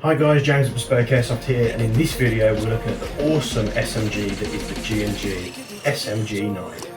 Hi guys, James at Bespoke Airsoft here, and in this video we're looking at the awesome SMG that is the G&G SMG-9.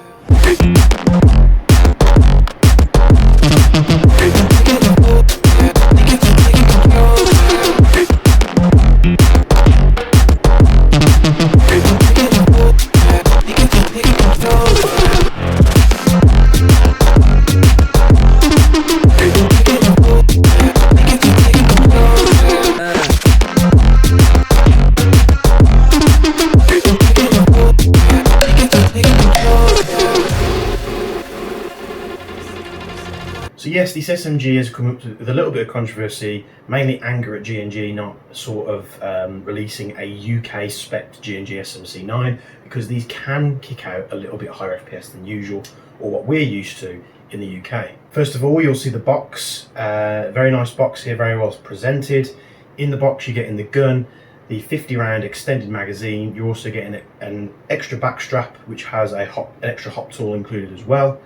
So yes, this SMG has come up with a little bit of controversy, mainly anger at G&G not sort of releasing a UK spec G&G SMC-9, because these can kick out a little bit higher FPS than usual, or what we're used to in the UK. First of all, you'll see the box, very nice box here, very well presented. In the box you're getting the gun, the 50 round extended magazine. You're also getting an extra back strap which has an extra hop tool included as well.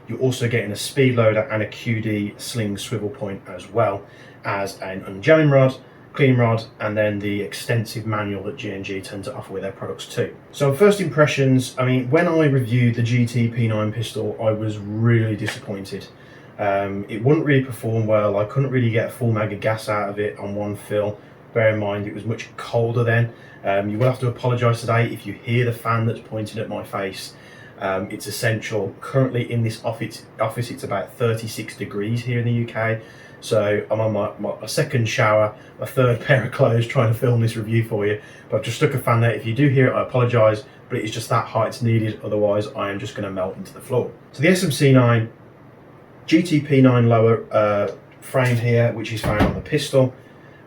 You're also getting a speed loader and a QD sling swivel point, as well as an unjamming rod, clean rod, and then the extensive manual that G&G tend to offer with their products too. So first impressions, I mean, when I reviewed the GT P9 pistol, I was really disappointed. It wouldn't really perform well. I couldn't really get a full mag of gas out of it on one fill. Bear in mind it was much colder then. You will have to apologise today if you hear the fan that's pointing at my face. It's essential. Currently in this office it's about 36 degrees here in the UK, so I'm on my second shower, my third pair of clothes, trying to film this review for you. But I've just stuck a fan there. If you do hear it, I apologise, but it's just that hot it's needed, otherwise I am just going to melt into the floor. So the SMC-9 GTP9 lower frame here, which is found on the pistol.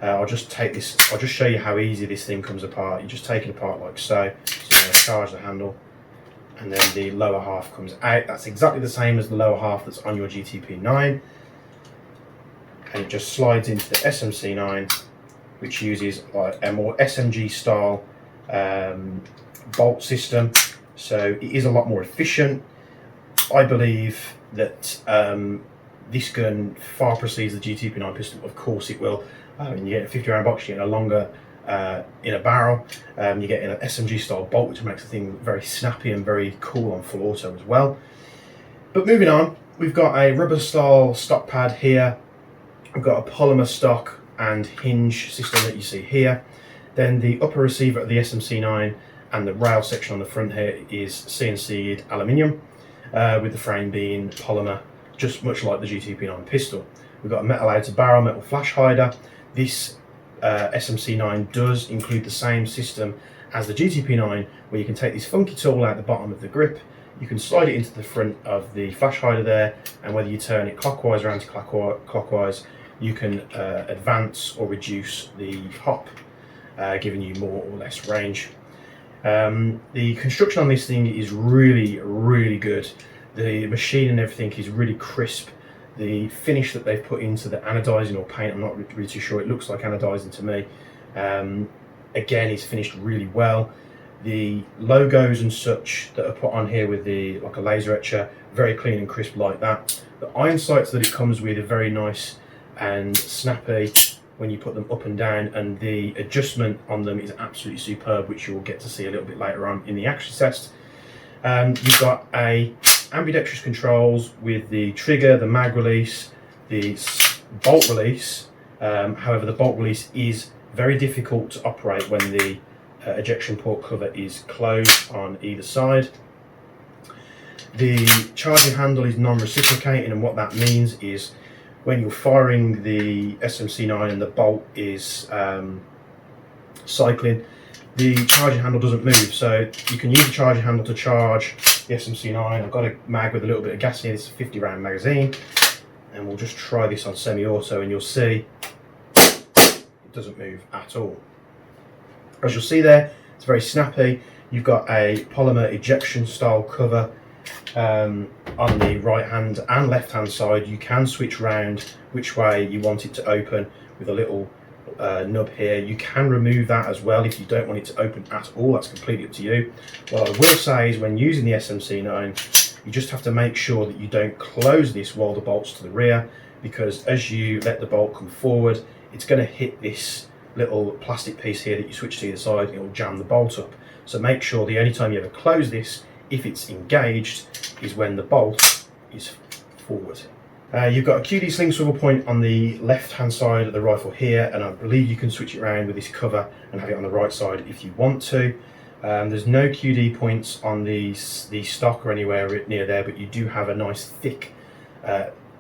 I'll just show you how easy this thing comes apart. You just take it apart like so. So I'm going to charge the handle, and then the lower half comes out. That's exactly the same as the lower half that's on your GTP9, and it just slides into the SMC-9, which uses like a more SMG style bolt system, so it is a lot more efficient. I believe that this gun far precedes the GTP9 pistol. Of course it will. You get a 50 round box, you get a longer in a barrel, you get an SMG style bolt, which makes the thing very snappy and very cool on full auto as well. But moving on, we've got a rubber style stock pad here. We've got a polymer stock and hinge system that you see here. Then the upper receiver of the SMC-9 and the rail section on the front here is CNC'd aluminium, with the frame being polymer, just much like the GTP9 pistol. We've got a metal outer barrel, metal flash hider. This SMC-9 does include the same system as the GTP9, where you can take this funky tool out the bottom of the grip, you can slide it into the front of the flash hider there, and whether you turn it clockwise or anti-clockwise, you can advance or reduce the hop, giving you more or less range. The construction on this thing is really, really good. The machine and everything is really crisp. The finish that they've put into the anodizing or paint, I'm not really too sure, it looks like anodizing to me. Again, it's finished really well. The logos and such that are put on here with the like a laser etcher, very clean and crisp like that. The iron sights that it comes with are very nice and snappy when you put them up and down, and the adjustment on them is absolutely superb, which you'll get to see a little bit later on in the action test. You've got a ambidextrous controls with the trigger, the mag release, the bolt release. However, the bolt release is very difficult to operate when the ejection port cover is closed on either side. The charging handle is non-reciprocating, and what that means is when you're firing the SMC-9 and the bolt is cycling, the charging handle doesn't move. So you can use the charging handle to charge the SMC-9. I've got a mag with a little bit of gas here. This is a 50 round magazine, and we'll just try this on semi-auto, and you'll see it doesn't move at all. As you'll see there, it's very snappy. You've got a polymer ejection style cover on the right hand and left hand side. You can switch round which way you want it to open with a little nub here. You can remove that as well if you don't want it to open at all. That's completely up to you. What I will say is, when using the SMC-9, you just have to make sure that you don't close this while the bolt's to the rear, because as you let the bolt come forward, it's going to hit this little plastic piece here that you switch to either side, it will jam the bolt up. So make sure the only time you ever close this, if it's engaged, is when the bolt is forward. You've got a QD sling swivel point on the left hand side of the rifle here, and I believe you can switch it around with this cover and have it on the right side if you want to. There's no QD points on the stock or anywhere near there, but you do have a nice thick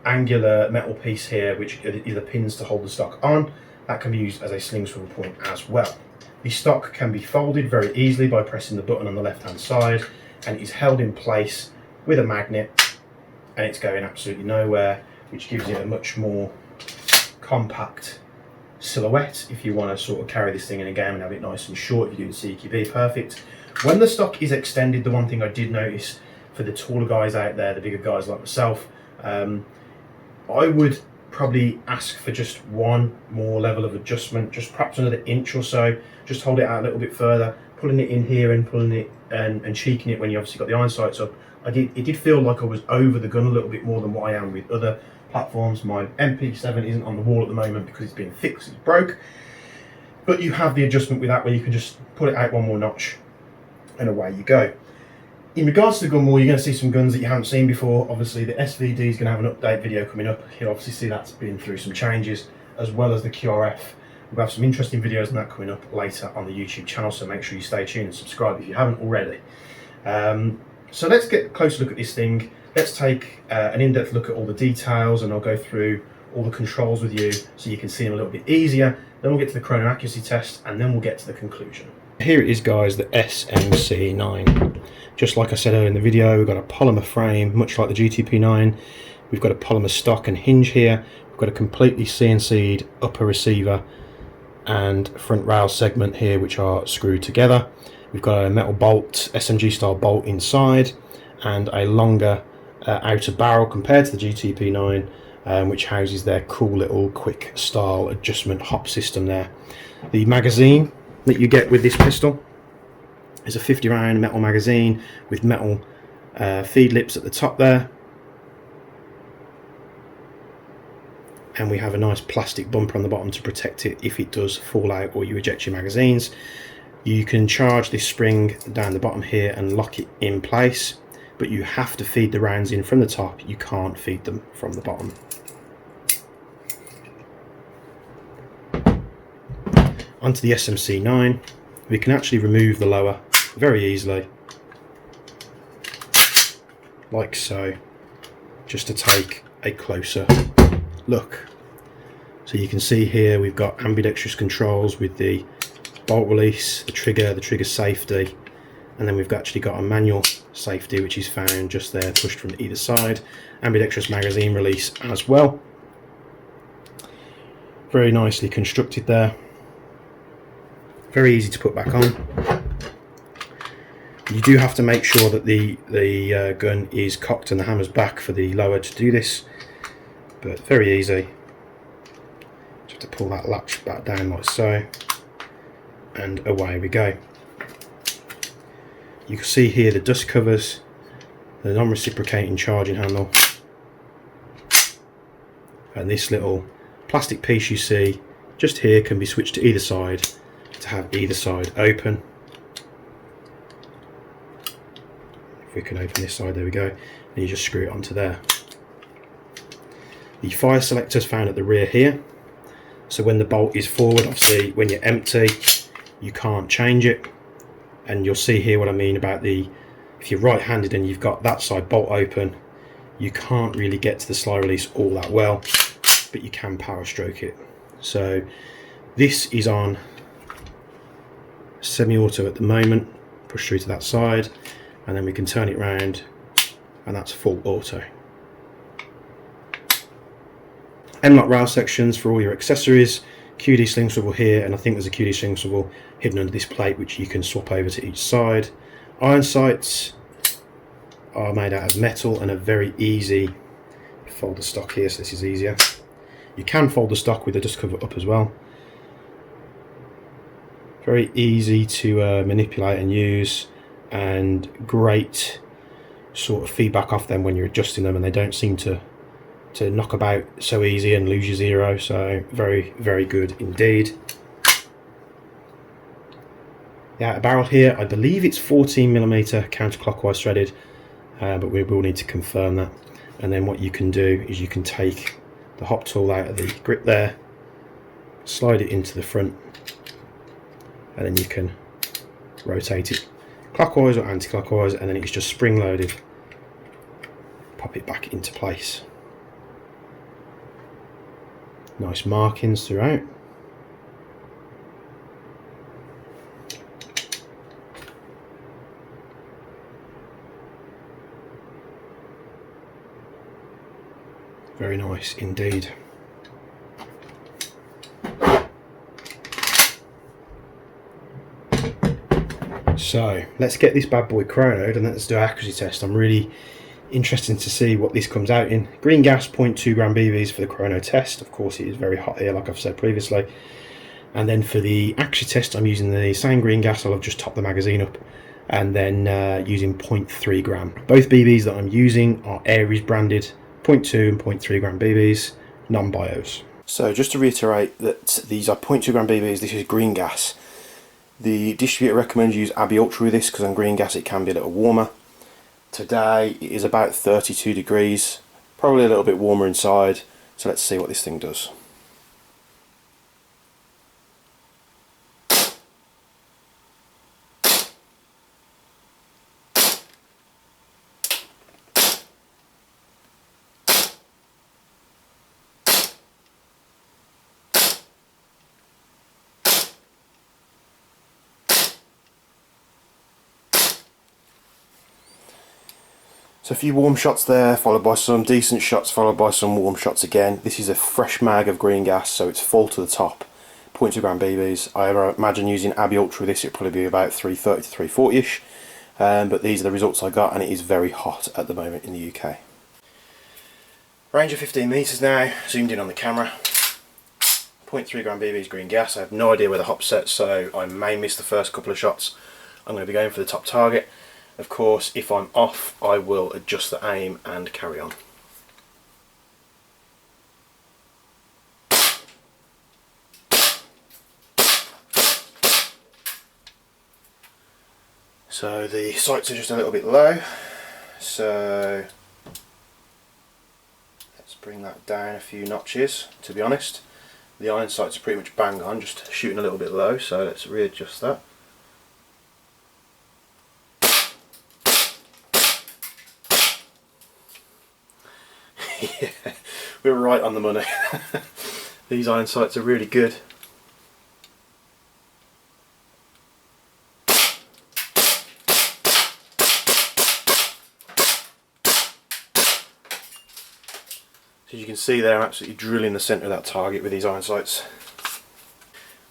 angular metal piece here which either pins to hold the stock on. That can be used as a sling swivel point as well. The stock can be folded very easily by pressing the button on the left hand side, and it is held in place with a magnet, and it's going absolutely nowhere, which gives it a much more compact silhouette if you want to sort of carry this thing in a game and have it nice and short. If you're doing CQB, perfect. When the stock is extended, the one thing I did notice for the taller guys out there, the bigger guys like myself, I would probably ask for just one more level of adjustment, just perhaps another inch or so. Just hold it out a little bit further, pulling it in here and pulling it and cheeking it when you obviously got the iron sights up. It did feel like I was over the gun a little bit more than what I am with other platforms. My MP7 isn't on the wall at the moment because it's been fixed, it's broke. But you have the adjustment with that where you can just pull it out one more notch and away you go. In regards to the gun wall, you're going to see some guns that you haven't seen before. Obviously the SVD is going to have an update video coming up. You'll obviously see that's been through some changes, as well as the QRF. We'll have some interesting videos on that coming up later on the YouTube channel, so make sure you stay tuned and subscribe if you haven't already. So let's get a closer look at this thing. Let's take an in-depth look at all the details, and I'll go through all the controls with you so you can see them a little bit easier. Then we'll get to the chrono accuracy test, and then we'll get to the conclusion. Here it is, guys, the SMC-9. Just like I said earlier in the video, we've got a polymer frame, much like the GTP9. We've got a polymer stock and hinge here. We've got a completely CNC'd upper receiver and front rail segment here, which are screwed together. We've got a metal bolt, SMG style bolt inside, and a longer outer barrel compared to the GTP9, which houses their cool little quick style adjustment hop system there. The magazine that you get with this pistol is a 50 round metal magazine with metal feed lips at the top there, and we have a nice plastic bumper on the bottom to protect it if it does fall out or you eject your magazines. You can charge this spring down the bottom here and lock it in place, but you have to feed the rounds in from the top. You can't feed them from the bottom. Onto the SMC-9. We can actually remove the lower very easily, like so, just to take a closer look. So you can see here we've got ambidextrous controls with the bolt release, the trigger safety, and then we've actually got a manual safety which is found just there, pushed from either side. Ambidextrous magazine release as well. Very nicely constructed there. Very easy to put back on. You do have to make sure that the gun is cocked and the hammer's back for the lower to do this, but very easy. Just have to pull that latch back down like so, and away we go. You can see here the dust covers, the non-reciprocating charging handle, and this little plastic piece you see just here can be switched to either side to have either side open. If we can open this side, there we go, and you just screw it onto there. The fire selector is found at the rear here, so when the bolt is forward, obviously when you're empty you can't change it, and you'll see here what I mean about if you're right-handed and you've got that side bolt open, you can't really get to the slide release all that well, but you can power stroke it. So this is on semi-auto at the moment, push through to that side, and then we can turn it round and that's full auto. M-lock rail sections for all your accessories, QD sling swivel here, and I think there's a QD sling swivel hidden under this plate which you can swap over to each side. Iron sights are made out of metal and are very easy. Fold the stock here so this is easier. You can fold the stock with the dust cover up as well. Very easy to manipulate and use, and great sort of feedback off them when you're adjusting them, and they don't seem to knock about so easy and lose your zero, so very, very good indeed. The outer barrel here, I believe it's 14mm counterclockwise threaded, but we will need to confirm that. And then what you can do is you can take the hop tool out of the grip there, slide it into the front, and then you can rotate it clockwise or anti-clockwise, and then it's just spring loaded. Pop it back into place. Nice markings throughout. Very nice indeed. So let's get this bad boy chronoed and let's do an accuracy test. I'm really interested to see what this comes out in. Green gas, 0.2 gram BBs for the chrono test. Of course it is very hot here, like I've said previously. And then for the accuracy test, I'm using the same green gas. I'll have just topped the magazine up, and then using 0.3 gram. Both BBs that I'm using are Aries branded, 0.2 and 0.3 gram BBs, non-bios. So just to reiterate that these are 0.2 gram BBs, this is green gas. The distributor recommends you use Abbey Ultra with this because on green gas it can be a little warmer. Today it is about 32 degrees, probably a little bit warmer inside, so let's see what this thing does. So a few warm shots there, followed by some decent shots, followed by some warm shots again. This is a fresh mag of green gas, so it's full to the top. 0.2 gram BBs. I imagine using Abbey Ultra with this, it'd probably be about 330 to 340-ish. But these are the results I got, and it is very hot at the moment in the UK. Range of 15 metres now, zoomed in on the camera. 0.3 gram BBs green gas. I have no idea where the hop's set, so I may miss the first couple of shots. I'm going to be going for the top target. Of course, if I'm off, I will adjust the aim and carry on. So the sights are just a little bit low, so let's bring that down a few notches. To be honest, the iron sights are pretty much bang on, just shooting a little bit low, so let's readjust that. Yeah, we're right on the money. These iron sights are really good. As you can see there, I'm absolutely drilling the centre of that target with these iron sights.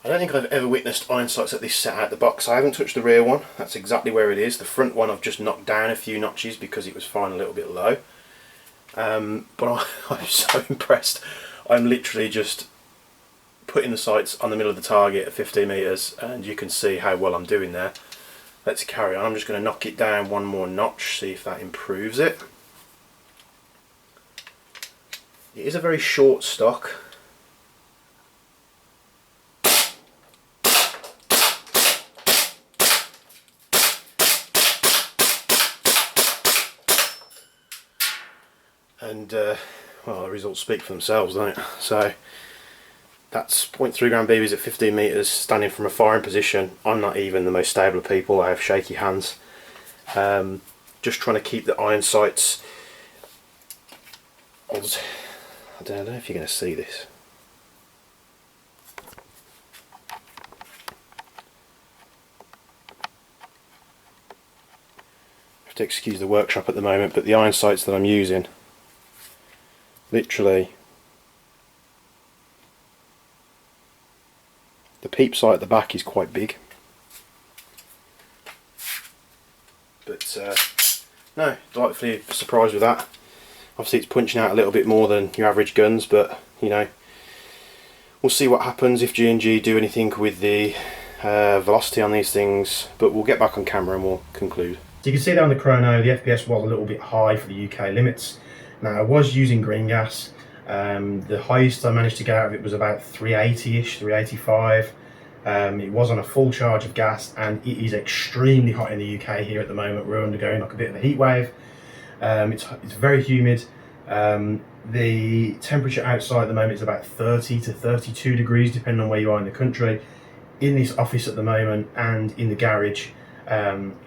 I don't think I've ever witnessed iron sights like this set out the box. I haven't touched the rear one, that's exactly where it is. The front one I've just knocked down a few notches because it was flying a little bit low. But I'm so impressed. I'm literally just putting the sights on the middle of the target at 15 metres, and you can see how well I'm doing there. Let's carry on. I'm just going to knock it down one more notch, see if that improves it. It is a very short stock. And well, the results speak for themselves, don't it? So that's 0.3 gram BBs at 15 metres, standing from a firing position. I'm not even the most stable of people, I have shaky hands. Just trying to keep the iron sights. I don't know if you're going to see this. I have to excuse the workshop at the moment, but the iron sights that I'm using, literally, the peep sight at the back is quite big. But no, delightfully surprised with that. Obviously it's punching out a little bit more than your average guns, but you know, we'll see what happens if G&G do anything with the velocity on these things, but we'll get back on camera and we'll conclude. So you can see there on the chrono, the FPS was a little bit high for the UK limits. Now I was using green gas. The highest I managed to get out of it was about 380-ish, 385. It was on a full charge of gas, and it is extremely hot in the UK here at the moment. We're undergoing like a bit of a heat wave. It's very humid. The temperature outside at the moment is about 30 to 32 degrees, depending on where you are in the country. In this office at the moment and in the garage,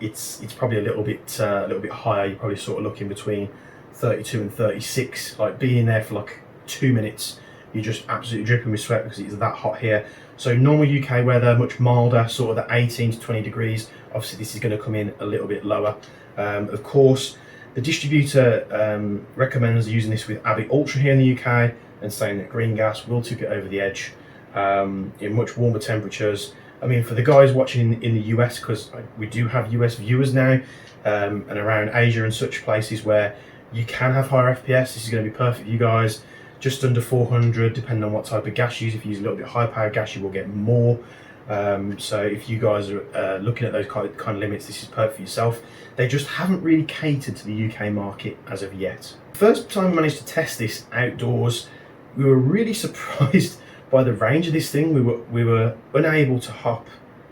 it's probably a little bit higher. You're probably sort of looking between 32 and 36. Like being there for like 2 minutes, you're just absolutely dripping with sweat because it's that hot here. So normal UK weather, much milder, sort of the 18 to 20 degrees. Obviously this is going to come in a little bit lower. Of course, the distributor recommends using this with Abbey Ultra here in the UK, and saying that green gas will tip it over the edge in much warmer temperatures. I mean, for the guys watching in the US, because we do have US viewers now, and around Asia and such places where you can have higher FPS, this is going to be perfect for you guys. Just under 400, depending on what type of gas you use. If you use a little bit higher power gas, you will get more. So if you guys are looking at those kind of limits, this is perfect for yourself. They just haven't really catered to the UK market as of yet. First time we managed to test this outdoors, we were really surprised by the range of this thing. We were unable to hop,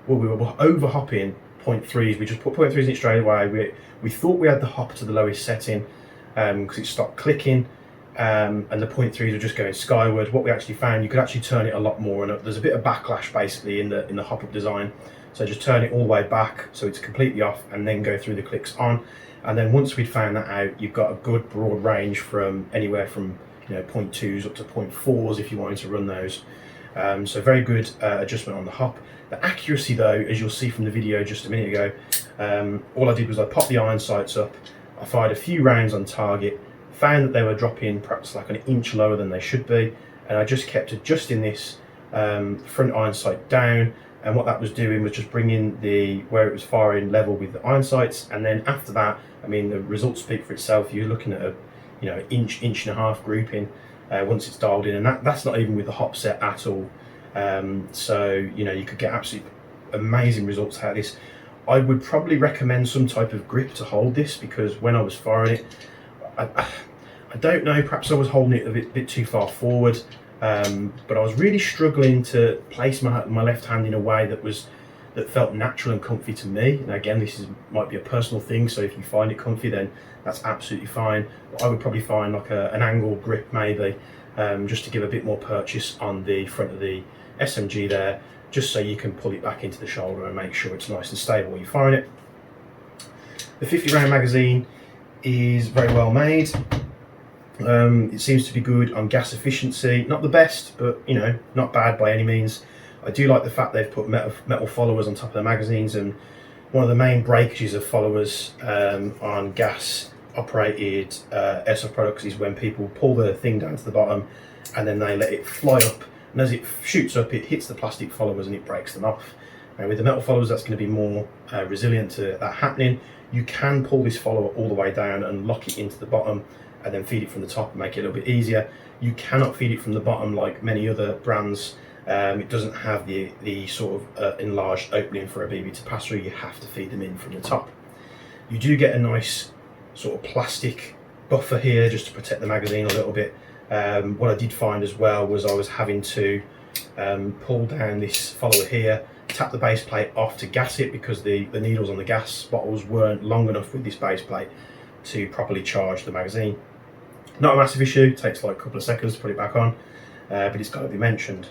well, we were over hopping 0.3s. We just put 0.3s in it straight away. We thought we had the hop to the lowest setting because it stopped clicking. And the 0.3s were just going skyward. What we actually found, you could actually turn it a lot more, and there's a bit of backlash basically in the hop-up design. So just turn it all the way back so it's completely off, and then go through the clicks on. And then once we'd found that out, you've got a good broad range from anywhere from 0.2s up to 0.4s if you wanted to run those. So very good adjustment on the hop. The accuracy though, as you'll see from the video just a minute ago, all I did was I popped the iron sights up, I fired a few rounds on target, found that they were dropping perhaps like an inch lower than they should be, and I just kept adjusting this front iron sight down, and what that was doing was just bringing where it was firing level with the iron sights. And then after that, I mean, the results speak for itself. You're looking at a inch and a half grouping once it's dialed in, and that's not even with the hop set at all. So you could get absolutely amazing results out of this. I would probably recommend some type of grip to hold this, because when I was firing it, I don't know, perhaps I was holding it a bit too far forward, but I was really struggling to place my left hand in a way that felt natural and comfy to me. And again, this might be a personal thing, so if you find it comfy, then that's absolutely fine. But I would probably find like an angle grip maybe, just to give a bit more purchase on the front of the SMG there, just so you can pull it back into the shoulder and make sure it's nice and stable while you're firing it. The 50 round magazine is very well made. It seems to be good on gas efficiency. Not the best, but not bad by any means. I do like the fact they've put metal followers on top of the magazines, and one of the main breakages of followers on gas operated airsoft products is when people pull the thing down to the bottom and then they let it fly up, and as it shoots up it hits the plastic followers and it breaks them off. And with the metal followers, that's going to be more resilient to that happening. You can pull this follower all the way down and lock it into the bottom, and then feed it from the top and make it a little bit easier. You cannot feed it from the bottom like many other brands. It doesn't have the sort of enlarged opening for a BB to pass through. You have to feed them in from the top. You do get a nice sort of plastic buffer here just to protect the magazine a little bit. What I did find as well was I was having to pull down this follower here, tap the base plate off to gas it, because the needles on the gas bottles weren't long enough with this base plate to properly charge the magazine. Not a massive issue, it takes like a couple of seconds to put it back on, but it's got to be mentioned.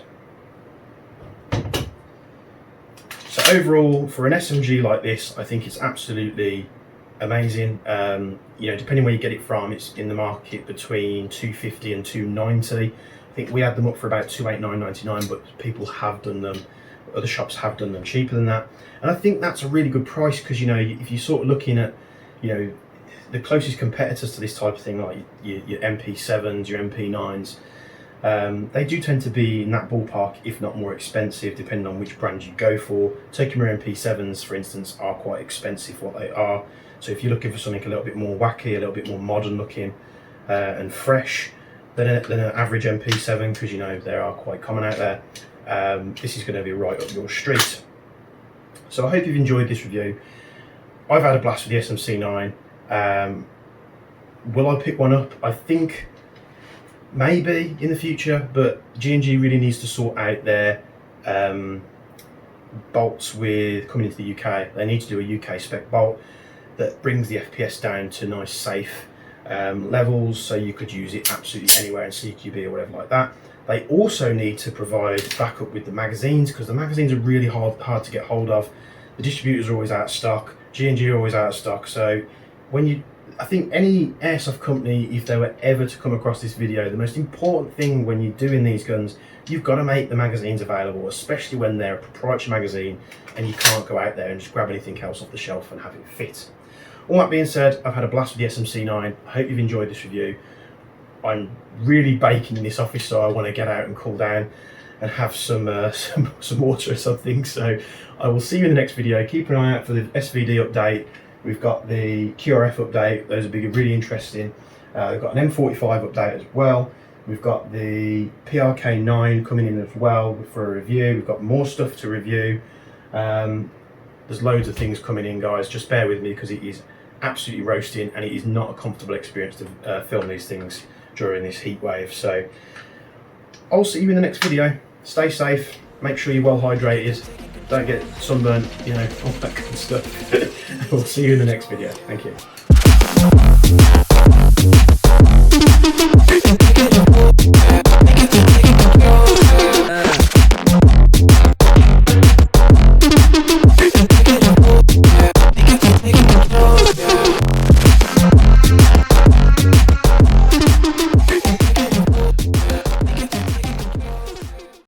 So overall, for an SMG like this, I think it's absolutely amazing. Depending where you get it from, it's in the market between $250 and $290. I think we had them up for about $289.99, but people have done them, other shops have done them cheaper than that. And I think that's a really good price, because if you're sort of looking at the closest competitors to this type of thing, like your MP7s, your MP9s, they do tend to be in that ballpark, if not more expensive, depending on which brand you go for. Tokyo MP7s, for instance, are quite expensive for what they are. So if you're looking for something a little bit more wacky, a little bit more modern looking and fresh than an average MP7, because they are quite common out there, this is going to be right up your street. So I hope you've enjoyed this review. I've had a blast with the SMC-9. Will I pick one up? I think maybe in the future, but G&G really needs to sort out their bolts with coming into the UK. They need to do a UK spec bolt that brings the FPS down to nice safe levels, so you could use it absolutely anywhere in CQB or whatever like that. They also need to provide backup with the magazines, because the magazines are really hard to get hold of. The distributors are always out of stock, G&G are always out of stock. So I think any airsoft company, if they were ever to come across this video, the most important thing when you're doing these guns, you've got to make the magazines available, especially when they're a proprietary magazine and you can't go out there and just grab anything else off the shelf and have it fit. All that being said, I've had a blast with the SMC-9. I hope you've enjoyed this review. I'm really baking in this office, so I want to get out and cool down and have some water or something. So I will see you in the next video. Keep an eye out for the SVD update. We've got the QRF update. Those will be really interesting. We've got an M45 update as well. We've got the PRK9 coming in as well for a review. We've got more stuff to review. There's loads of things coming in, guys. Just bear with me, because it is absolutely roasting and it is not a comfortable experience to film these things during this heat wave. So I'll see you in the next video. Stay safe, make sure you're well hydrated, don't get sunburnt, you know, all that good stuff. We'll see you in the next video. Thank you.